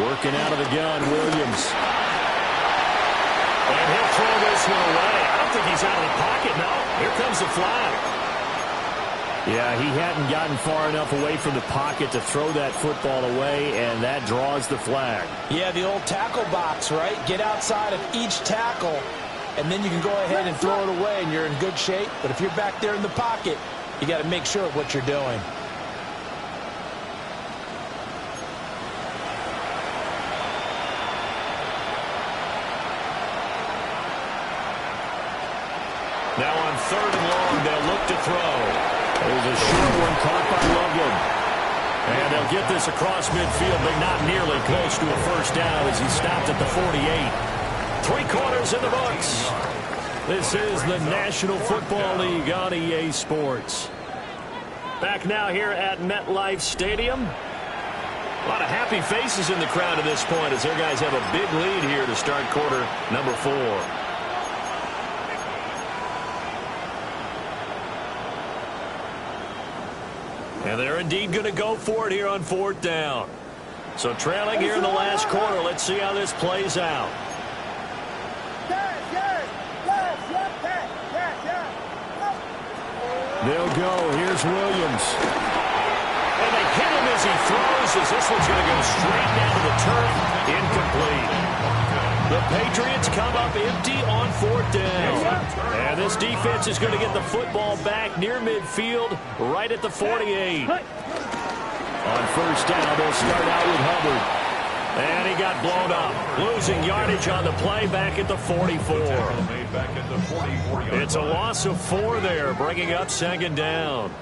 Working out of the gun, Williams. And he'll throw this one away. I don't think he's out of the pocket, no. Here comes the flag. Yeah, he hadn't gotten far enough away from the pocket to throw that football away, and that draws the flag. Yeah, the old tackle box, right? Get outside of each tackle, and then you can go ahead and throw it away, and you're in good shape. But if you're back there in the pocket, you got to make sure of what you're doing. Now on 3rd and long, they'll look to throw. There's a short one caught by Logan. And they'll get this across midfield, but not nearly close to a first down as he stopped at the 48. 3 quarters in the books. This is the National Football League on EA Sports. Back now here at MetLife Stadium. A lot of happy faces in the crowd at this point as their guys have a big lead here to start quarter number 4. And they're indeed going to go for it here on 4th down. So trailing here in the last quarter. Let's see how this plays out. They'll go. Here's Williams. And they hit him as he throws as this one's going to go straight down to the turf. Incomplete. The Patriots come up empty on 4th down. And this defense is going to get the football back near midfield, right at the 48. On 1st down, they'll start out with Hubbard. And he got blown up. Losing yardage on the play back at the 44. It's a loss of 4 there, bringing up 2nd down.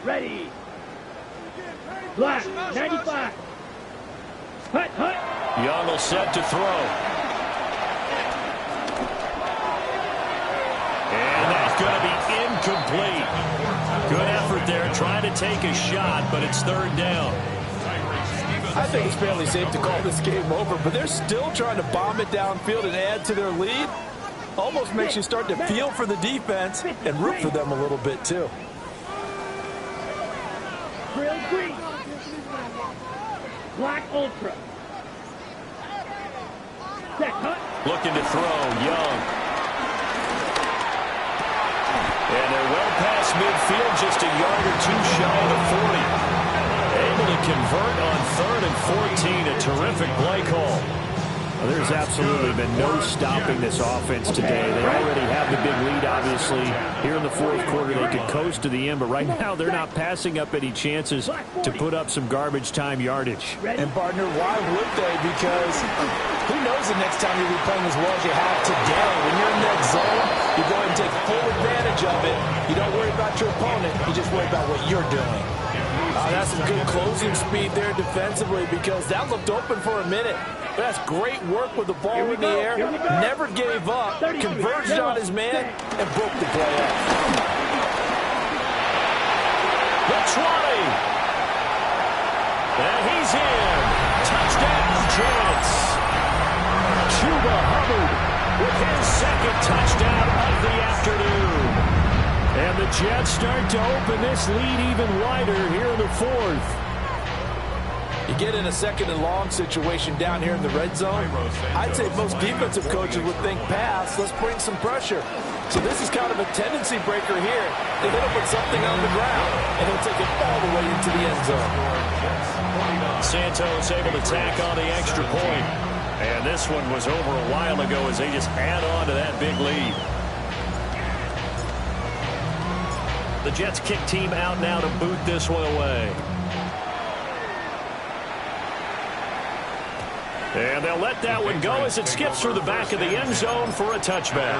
Ready. Black, 95. Hut, hut. Young will set to throw. And that's going to be incomplete. Good effort there, trying to take a shot, but it's 3rd down. I think it's fairly safe to call this game over, but they're still trying to bomb it downfield and add to their lead. Almost makes you start to feel for the defense and root for them a little bit, too. Grill green. Black ultra. Set, hut. Looking to throw, Young. And they're well past midfield, just a yard or 2 shy of the 40. Able to convert on 3rd and 14, a terrific play call. Well, there's absolutely been no stopping this offense today. They already have the big lead, obviously. Here in the 4th quarter, they could coast to the end, but right now they're not passing up any chances to put up some garbage time yardage. And, partner, why would they? Because who knows the next time you'll be playing as well as you have today. When you're in that zone, you go ahead and take full advantage of it. You don't worry about your opponent. You just worry about what you're doing. That's some good closing speed there defensively because that looked open for a minute. That's great work with the ball in the air. Never gave up. Converged on his man and broke the play up. The 20. And he's in. Touchdown, Jets. Chuba Hubbard with his 2nd touchdown of the afternoon. And the Jets start to open this lead even wider here in the 4th. You get in a 2nd and long situation down here in the red zone. I'd say most defensive coaches would think pass. Let's bring some pressure. So this is kind of a tendency breaker here. They hit him with something on the ground, and he'll take it all the way into the end zone. Santos able to tack on the extra point. And this one was over a while ago as they just add on to that big lead. The Jets kick team out now to boot this one away. And they'll let that one go as it skips through the back of the end zone for a touchback.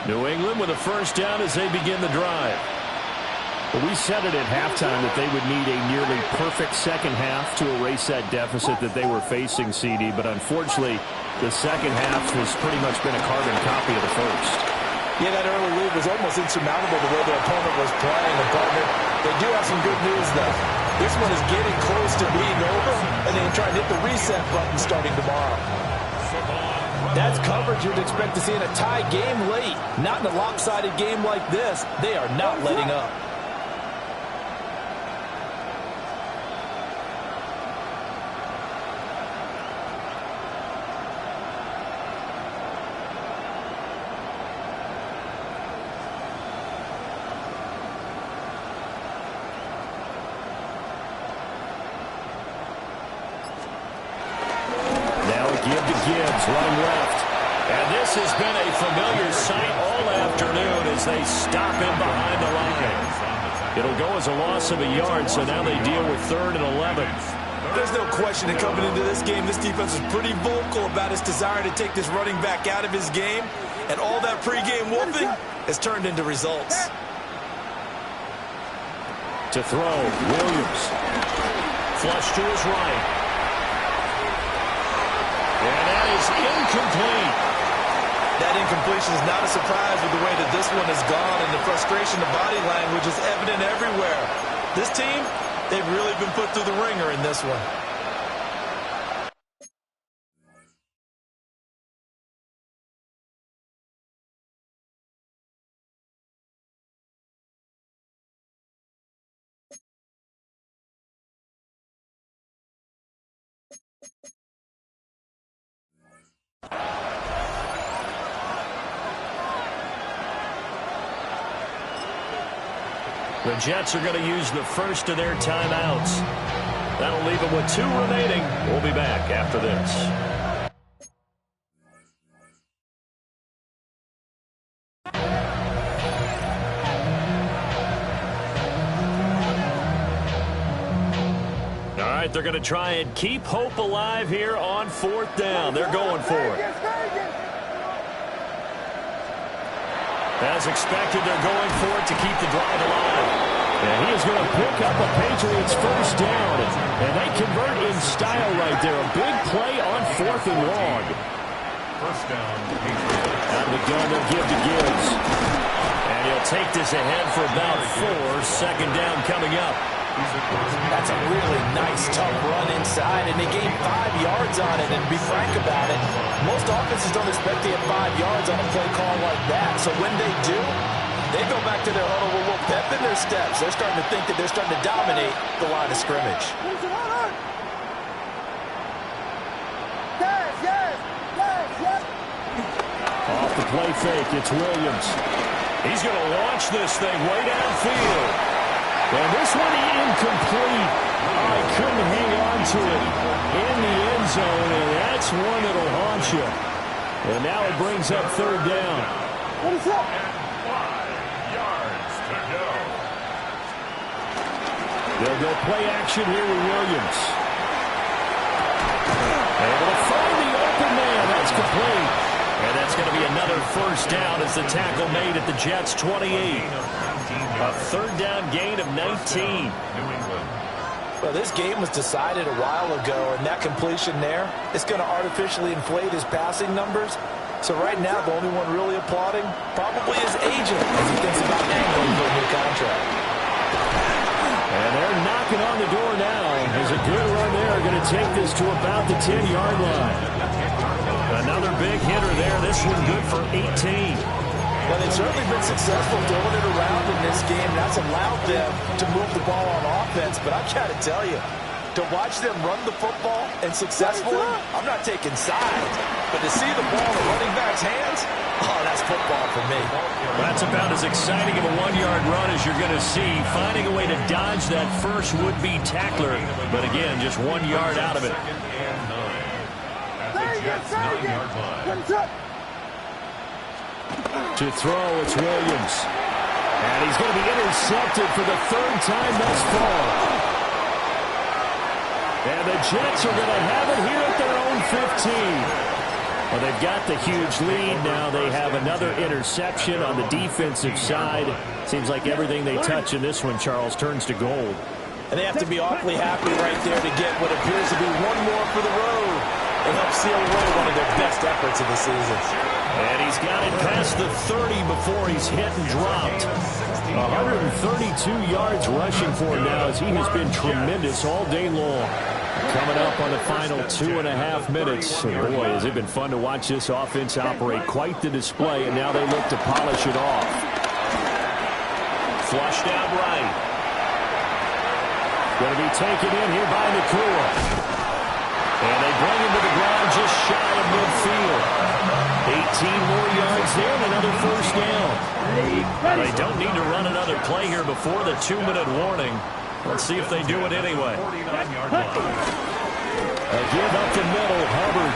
New England with a first down as they begin the drive. Well, we said it at halftime that they would need a nearly perfect second half to erase that deficit that they were facing, CD. But unfortunately, the second half has pretty much been a carbon copy of the first. Yeah, that early lead was almost insurmountable the way their opponent was playing. And partner, they do have some good news, though. This one is getting close to being over, and they can try and hit the reset button starting tomorrow. That's coverage you'd expect to see in a tie game late. Not in a lopsided game like this. They are not letting up. Run left. And this has been a familiar sight all afternoon as they stop him behind the line. It'll go as a loss of a yard, so now they deal with 3rd and 11. There's no question that coming into this game, this defense is pretty vocal about its desire to take this running back out of his game. And all that pregame wolfing has turned into results. To throw, Williams. Flush to his right. And that is incomplete. That incompletion is not a surprise with the way that this one has gone, and the frustration, the body language is evident everywhere. This team, they've really been put through the ringer in this one. The Jets are going to use the first of their timeouts. That'll leave them with 2 remaining. We'll be back after this. All right, they're going to try and keep hope alive here on 4th down. They're going for it. As expected, they're going for it to keep the drive alive. And he is going to pick up a Patriots first down. And they convert in style right there. A big play on 4th and long. First down, Patriots. Out of the gun, they'll give to Gibbs. And he'll take this ahead for about 4. Second down coming up. That's a really nice, tough run inside, and they gained 5 yards on it. And to be frank about it, most offenses don't expect to get 5 yards on a play call like that. So when they do, they go back to their huddle with a little pep in their steps. They're starting to think that they're starting to dominate the line of scrimmage. Off the play fake, it's Williams. He's going to launch this thing way downfield. And this one incomplete. I couldn't hang on to it in the end zone, and that's one that'll haunt you. And now it brings up 3rd down. What is that? 5 yards to go. They'll go play action here with Williams. Able to find the open man. That's complete. And that's going to be another first down as the tackle made at the Jets' 28. A 3rd down gain of 19. New England. Well, this game was decided a while ago, and that completion there is going to artificially inflate his passing numbers. So right now, the only one really applauding probably his agent as he thinks about angling for a new contract. And they're knocking on the door now. There's a good run there. Going to take this to about the 10-yard line. Another big hitter there. This one good for 18. Well, they've certainly been successful throwing it around in this game. That's allowed them to move the ball on offense. But I've got to tell you, to watch them run the football and successfully, I'm not taking sides. But to see the ball in the running back's hands, oh, that's football for me. That's about as exciting of a 1-yard run as you're going to see. Finding a way to dodge that first would-be tackler. But again, just 1 yard out of it. At the Jets' 9-yard line. To throw, it's Williams. And he's going to be intercepted for the 3rd time thus far. And the Jets are going to have it here at their own 15. Well, they've got the huge lead. Now they have another interception on the defensive side. Seems like everything they touch in this one, Charles, turns to gold. And they have to be awfully happy right there to get what appears to be one more for the road. It helps seal away one of their best efforts of the season. And he's got it past the 30 before he's hit and dropped. 132 yards rushing for him now as he has been tremendous all day long. Coming up on the final 2.5 minutes. And boy, has it been fun to watch this offense operate. Quite the display, and now they look to polish it off. Flushed out right. Going to be taken in here by Nakua. And they bring him to the ground just shy of midfield. 18 more yards there and another first down. They don't need to run another play here before the 2-minute warning. Let's see if they do it anyway. A give up the middle, Hubbard.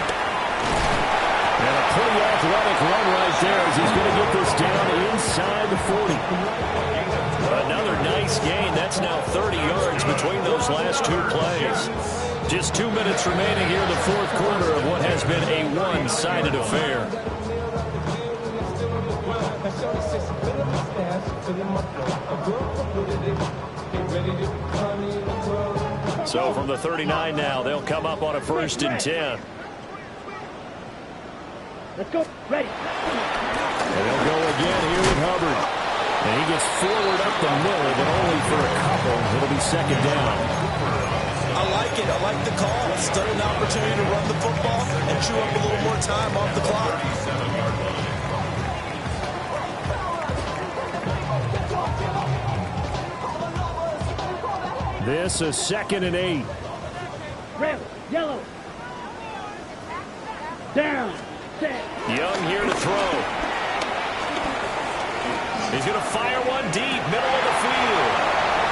And a pretty athletic run right there as he's going to get this down inside the 40. Another nice gain. That's now 30 yards between those last two plays. Just 2 minutes remaining here in the fourth quarter of what has been a one-sided affair. So from the 39 now, they'll come up on a 1st and 10. Let's go. Ready. And they'll go again here with Hubbard. And he gets forward up the middle, but only for a couple. It'll be 2nd down. I like it. I like the call. Still an opportunity to run the football and chew up a little more time off the clock. This is 2nd and 8. Red, yellow. Down. Set. Young here to throw. He's going to fire one deep, middle of the field.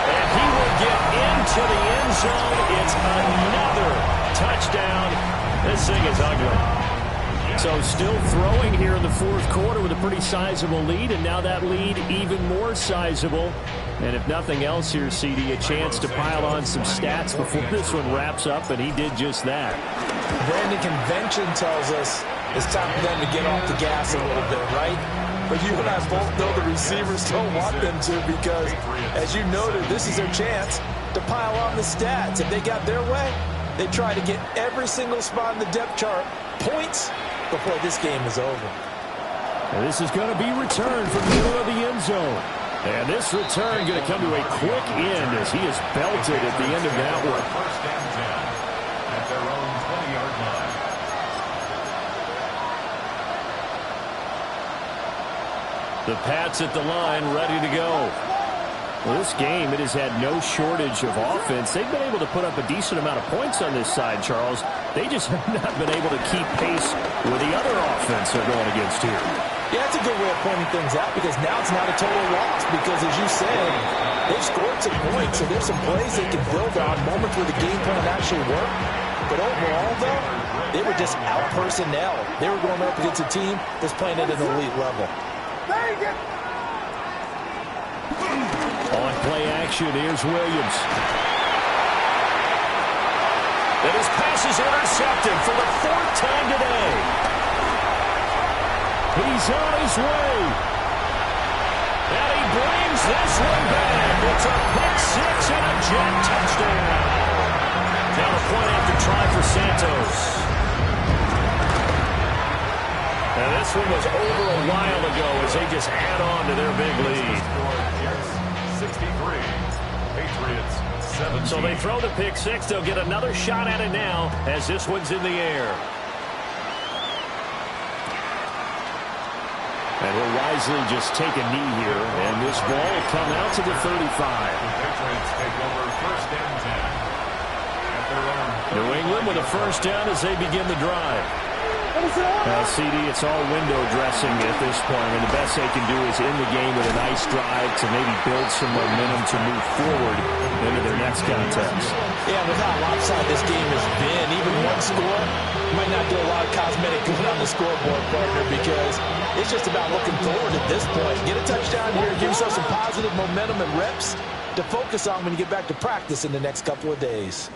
And he will get into the end zone. It's another touchdown. This thing is ugly. So still throwing here in the fourth quarter with a pretty sizable lead, and now that lead even more sizable. And if nothing else here, CD, a chance to pile on some stats before this one wraps up, and he did just that. Brandon, convention tells us it's time for them to get off the gas a little bit, right? But you and I both know the receivers don't want them to because, as you noted, this is their chance to pile on the stats. If they got their way, they try to get every single spot in the depth chart points before this game is over. And this is going to be returned from the middle of the end zone. And this return going to come to a quick end as he is belted at the end of that one. 1st and 10 at their own 20-yard line. The Pats at the line, ready to go. Well, this game, it has had no shortage of offense. They've been able to put up a decent amount of points on this side, Charles. They just have not been able to keep pace with the other offense they're going against here. Yeah, that's a good way of pointing things out because now it's not a total loss because, as you said, they've scored some points, so there's some plays they can build on, moments where the game plan actually worked. But overall, though, they were just out-personnel. They were going up against a team that's playing at an elite level. On play action, here's Williams. And his pass is intercepted for the 4th time today. He's on his way. And he brings this one back. It's a pick six and a jet touchdown. Now a point after try for Santos. And this one was over a while ago as they just add on to their big lead. 63. Patriots 17. So they throw the pick six. They'll get another shot at it now as this one's in the air. And he'll wisely just take a knee here, and this ball will come out to the 35. The Patriots take over 1st and 10 at their own. New England with a first down as they begin the drive. CD, it's all window dressing at this point, and the best they can do is end the game with a nice drive to maybe build some momentum to move forward into their next contest. Yeah, with how lopsided this game has been, even one score might not do a lot of cosmetic good on the scoreboard, partner, because it's just about looking forward at this point. Get a touchdown here, give yourself some positive momentum and reps to focus on when you get back to practice in the next couple of days.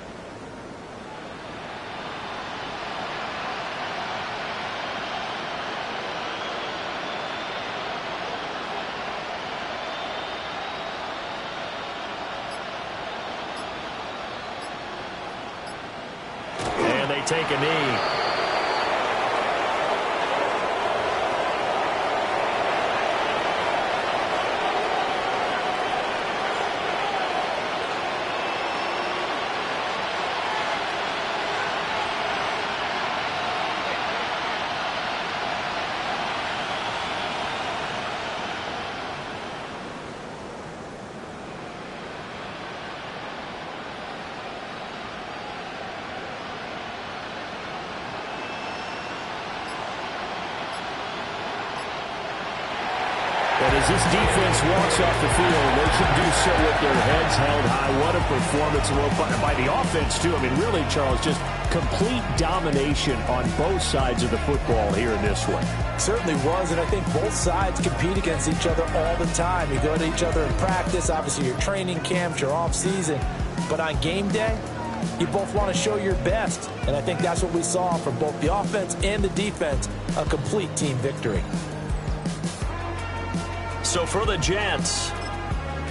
they take a knee. And as this defense walks off the field, they should do so with their heads held high. What a performance by the offense, too. I mean, really, Charles, just complete domination on both sides of the football here in this one. Certainly was, and I think both sides compete against each other all the time. You go to each other in practice, obviously your training camps, your off-season. But on game day, you both want to show your best. And I think that's what we saw from both the offense and the defense, a complete team victory. So for the Jets,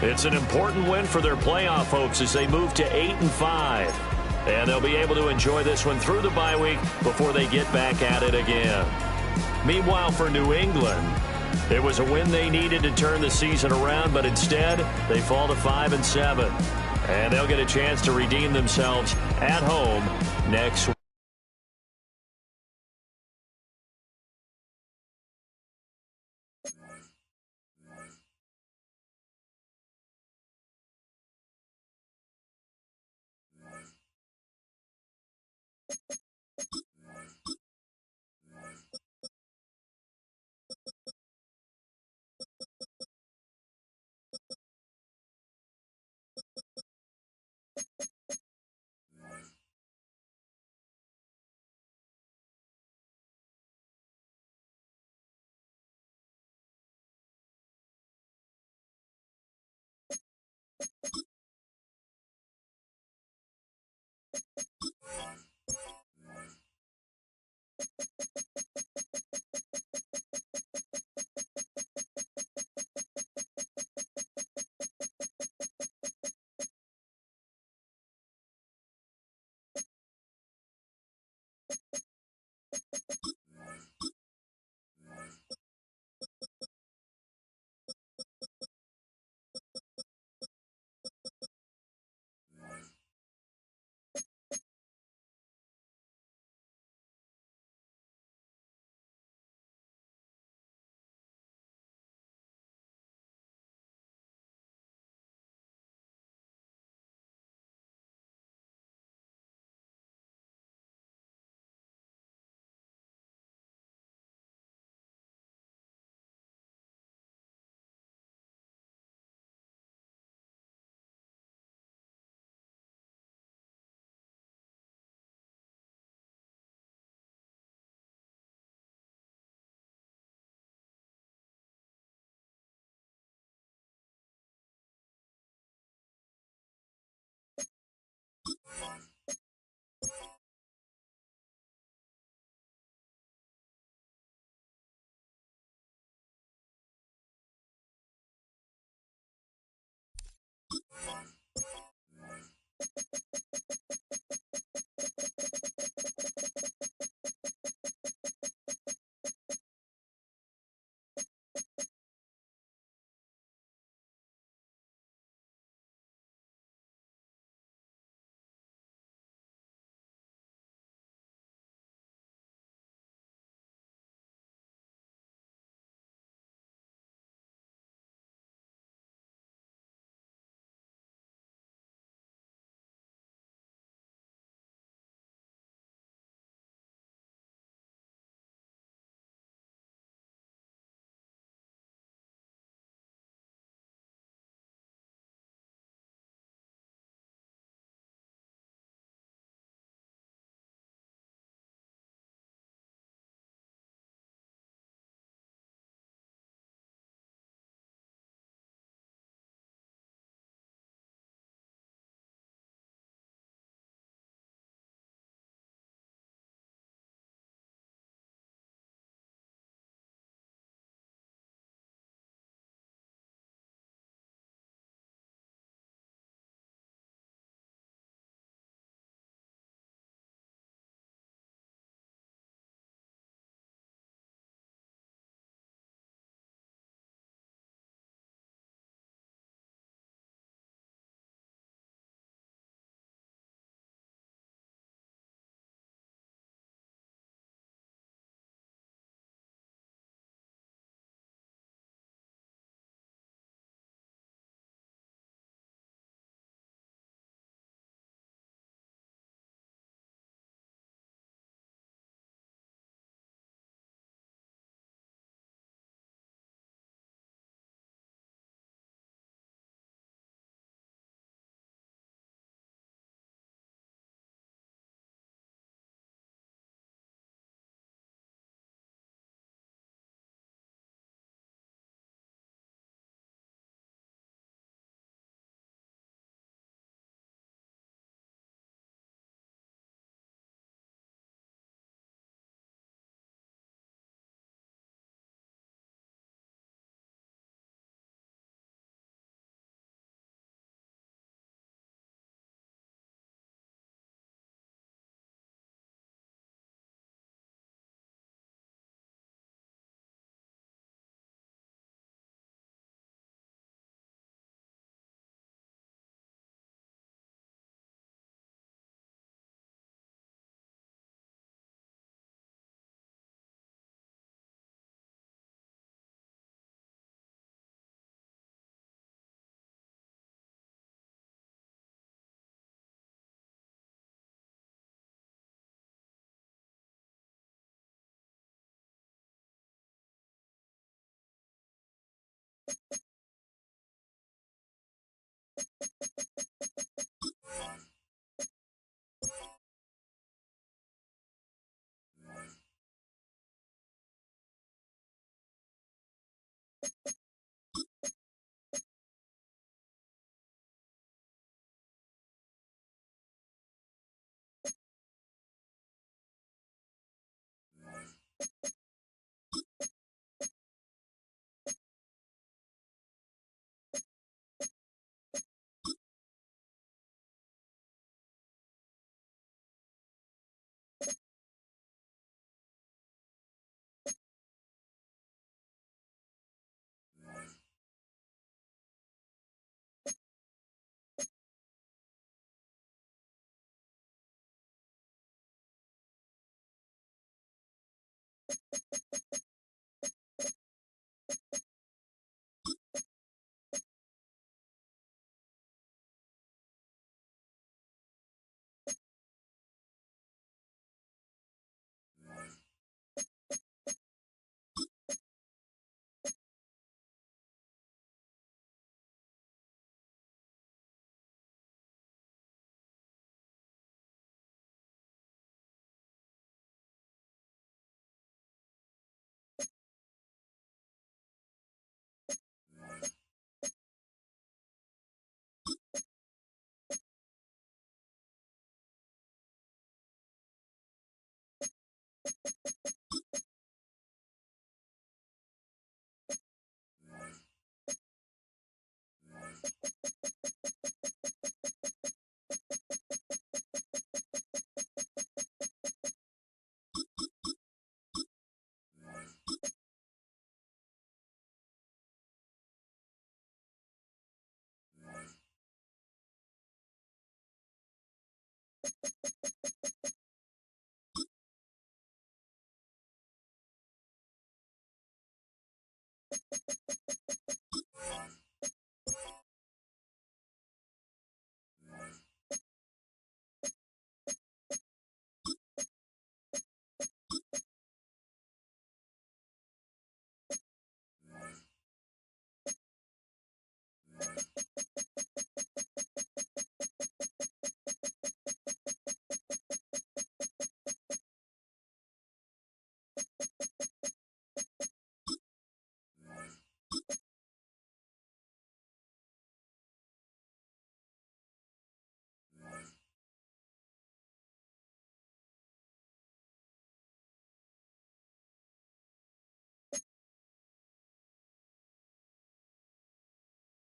it's an important win for their playoff hopes as they move to 8-5. And they'll be able to enjoy this one through the bye week before they get back at it again. Meanwhile, for New England, it was a win they needed to turn the season around, but instead they fall to 5-7. And they'll get a chance to redeem themselves at home next week.